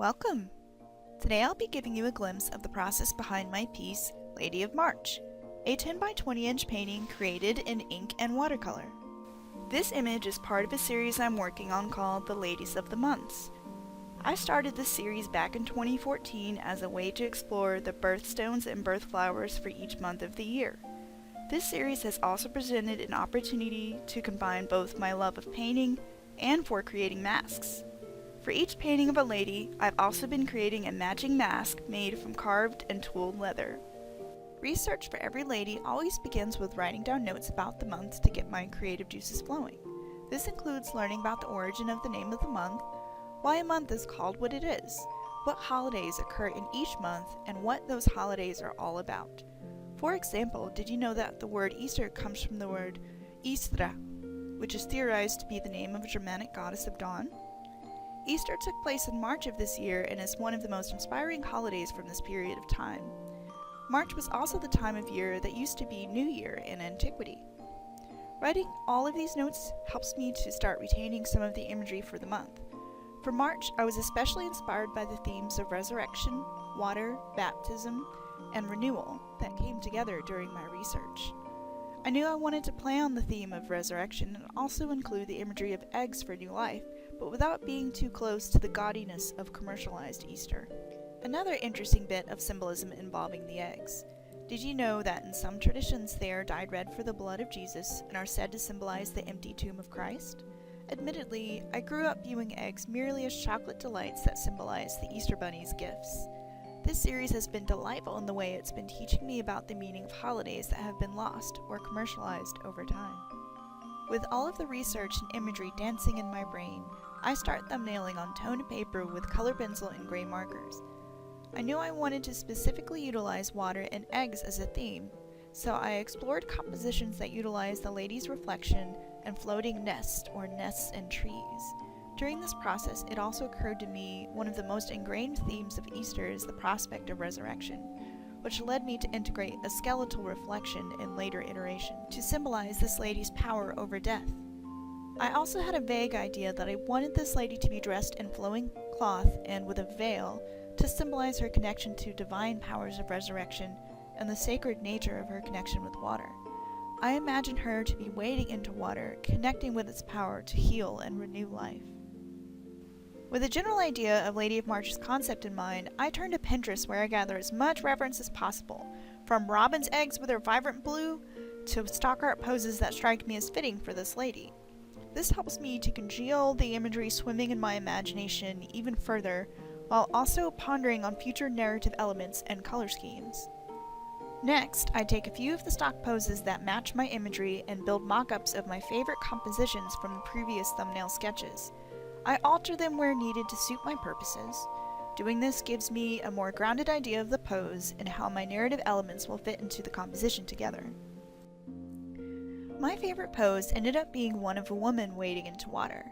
Welcome! Today I'll be giving you a glimpse of the process behind my piece, Lady of March, a 10 by 20 inch painting created in ink and watercolor. This image is part of a series I'm working on called The Ladies of the Months. I started this series back in 2014 as a way to explore the birthstones and birth flowers for each month of the year. This series has also presented an opportunity to combine both my love of painting and for creating masks. For each painting of a lady, I've also been creating a matching mask made from carved and tooled leather. Research for every lady always begins with writing down notes about the month to get my creative juices flowing. This includes learning about the origin of the name of the month, why a month is called what it is, what holidays occur in each month, and what those holidays are all about. For example, did you know that the word Easter comes from the word Istra, which is theorized to be the name of a Germanic goddess of dawn? Easter took place in March of this year and is one of the most inspiring holidays from this period of time. March was also the time of year that used to be New Year in antiquity. Writing all of these notes helps me to start retaining some of the imagery for the month. For March, I was especially inspired by the themes of resurrection, water, baptism, and renewal that came together during my research. I knew I wanted to play on the theme of resurrection and also include the imagery of eggs for new life, but without being too close to the gaudiness of commercialized Easter. Another interesting bit of symbolism involving the eggs. Did you know that in some traditions they are dyed red for the blood of Jesus and are said to symbolize the empty tomb of Christ? Admittedly, I grew up viewing eggs merely as chocolate delights that symbolize the Easter Bunny's gifts. This series has been delightful in the way it's been teaching me about the meaning of holidays that have been lost or commercialized over time. With all of the research and imagery dancing in my brain, I start thumbnailing on toned paper with color pencil and gray markers. I knew I wanted to specifically utilize water and eggs as a theme, so I explored compositions that utilize the lady's reflection and floating nest or nests and trees. During this process, it also occurred to me one of the most ingrained themes of Easter is the prospect of resurrection, which led me to integrate a skeletal reflection in later iteration to symbolize this lady's power over death. I also had a vague idea that I wanted this lady to be dressed in flowing cloth and with a veil to symbolize her connection to divine powers of resurrection and the sacred nature of her connection with water. I imagined her to be wading into water, connecting with its power to heal and renew life. With a general idea of Lady of March's concept in mind, I turned to Pinterest where I gather as much reference as possible, from robin's eggs with their vibrant blue to stock art poses that strike me as fitting for this lady. This helps me to congeal the imagery swimming in my imagination even further, while also pondering on future narrative elements and color schemes. Next, I take a few of the stock poses that match my imagery and build mock-ups of my favorite compositions from the previous thumbnail sketches. I alter them where needed to suit my purposes. Doing this gives me a more grounded idea of the pose and how my narrative elements will fit into the composition together. My favorite pose ended up being one of a woman wading into water.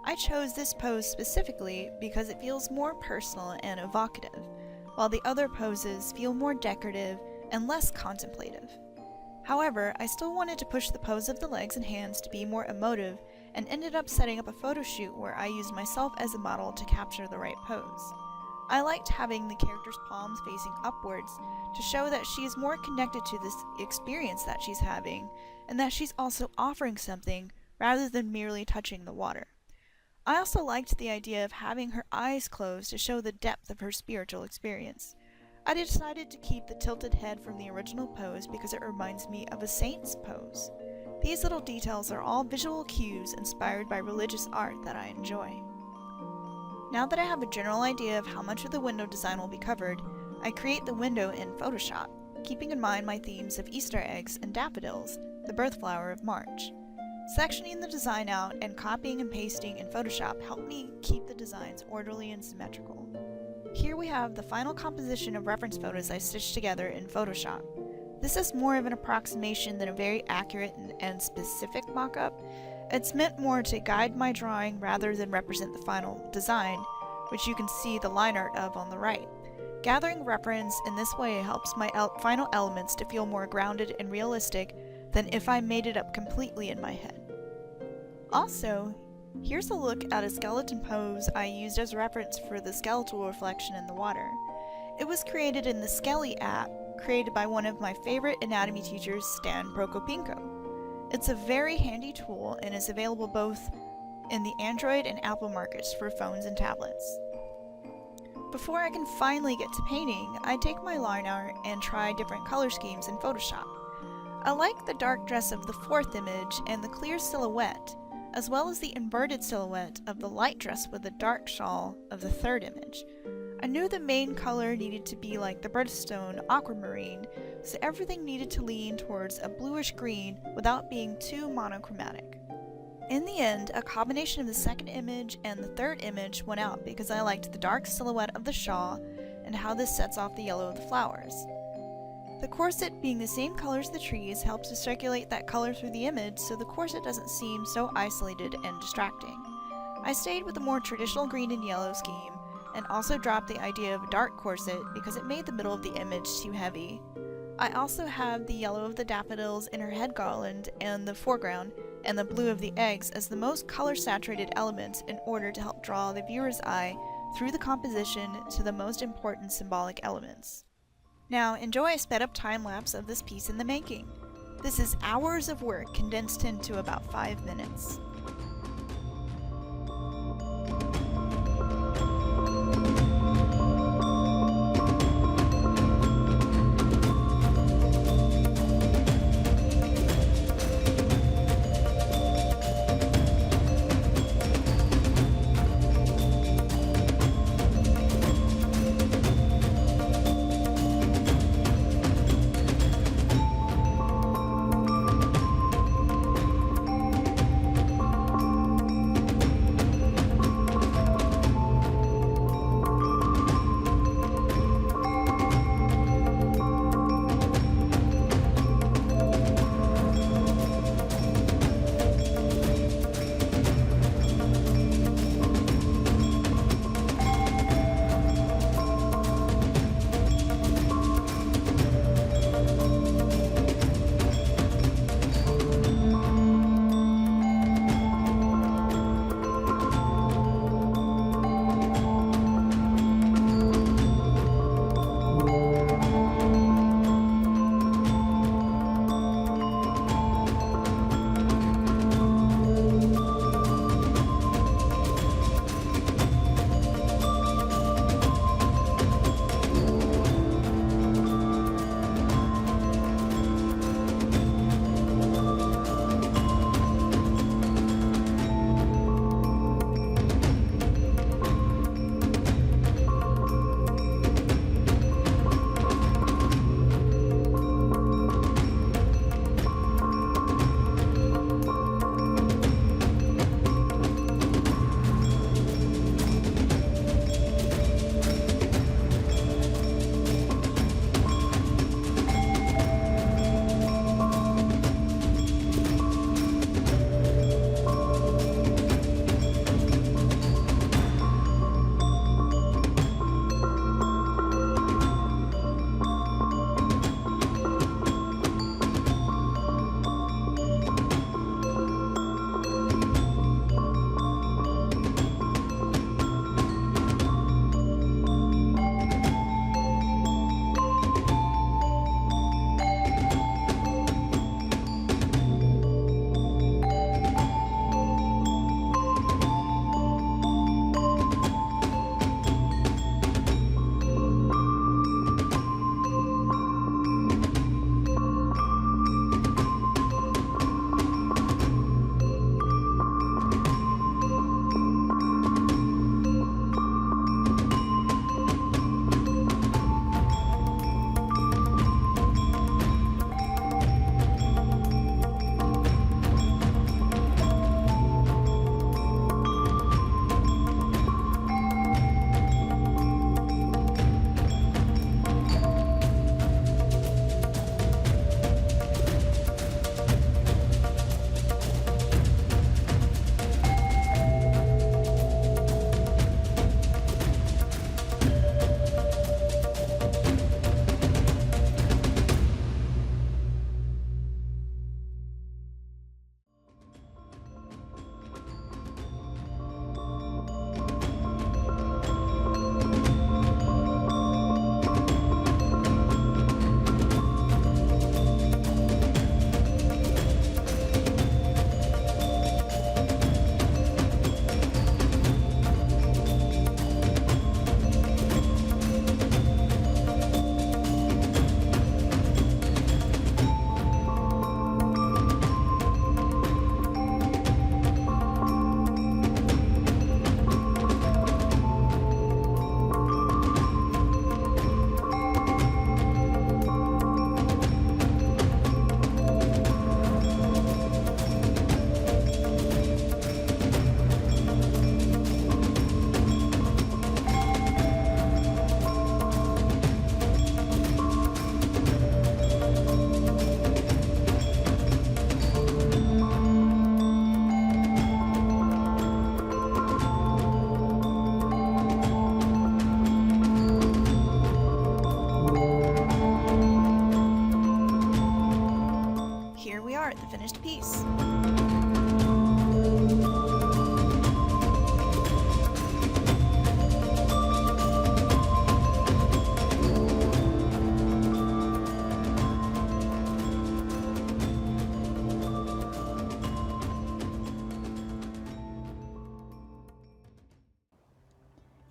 I chose this pose specifically because it feels more personal and evocative, while the other poses feel more decorative and less contemplative. However, I still wanted to push the pose of the legs and hands to be more emotive and ended up setting up a photo shoot where I used myself as a model to capture the right pose. I liked having the character's palms facing upwards to show that she is more connected to this experience that she's having and that she's also offering something rather than merely touching the water. I also liked the idea of having her eyes closed to show the depth of her spiritual experience. I decided to keep the tilted head from the original pose because it reminds me of a saint's pose. These little details are all visual cues inspired by religious art that I enjoy. Now that I have a general idea of how much of the window design will be covered, I create the window in Photoshop, keeping in mind my themes of Easter eggs and daffodils, the birth flower of March. Sectioning the design out and copying and pasting in Photoshop helped me keep the designs orderly and symmetrical. Here we have the final composition of reference photos I stitched together in Photoshop. This is more of an approximation than a very accurate and specific mock-up. It's meant more to guide my drawing rather than represent the final design, which you can see the line art of on the right. Gathering reference in this way helps my final elements to feel more grounded and realistic than if I made it up completely in my head. Also, Here's a look at a skeleton pose I used as reference for the skeletal reflection in the water. It was created in the Skelly app, created by one of my favorite anatomy teachers, Stan Prokopinko. It's a very handy tool and is available both in the Android and Apple markets for phones and tablets. Before I can finally get to painting, I take my line art and try different color schemes in Photoshop. I like the dark dress of the fourth image and the clear silhouette, as well as the inverted silhouette of the light dress with the dark shawl of the third image. I knew the main color needed to be like the Birthstone aquamarine, so everything needed to lean towards a bluish green without being too monochromatic. In the end, a combination of the second image and the third image went out because I liked the dark silhouette of the shawl and how this sets off the yellow of the flowers. The corset being the same color as the trees helps to circulate that color through the image so the corset doesn't seem so isolated and distracting. I stayed with the more traditional green and yellow scheme and also dropped the idea of a dark corset because it made the middle of the image too heavy. I also have the yellow of the daffodils in her head garland and the foreground, and the blue of the eggs as the most color-saturated elements in order to help draw the viewer's eye through the composition to the most important symbolic elements. Now enjoy a sped-up time-lapse of this piece in the making. This is hours of work condensed into about 5 minutes.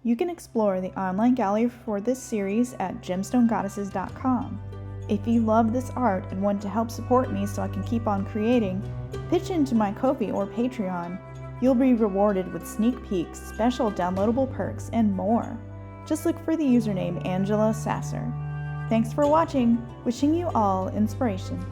You can explore the online gallery for this series at gemstonegoddesses.com. If you love this art and want to help support me so I can keep on creating, pitch into my Ko-fi or Patreon. You'll be rewarded with sneak peeks, special downloadable perks, and more. Just look for the username Angela Sasser. Thanks for watching. Wishing you all inspiration.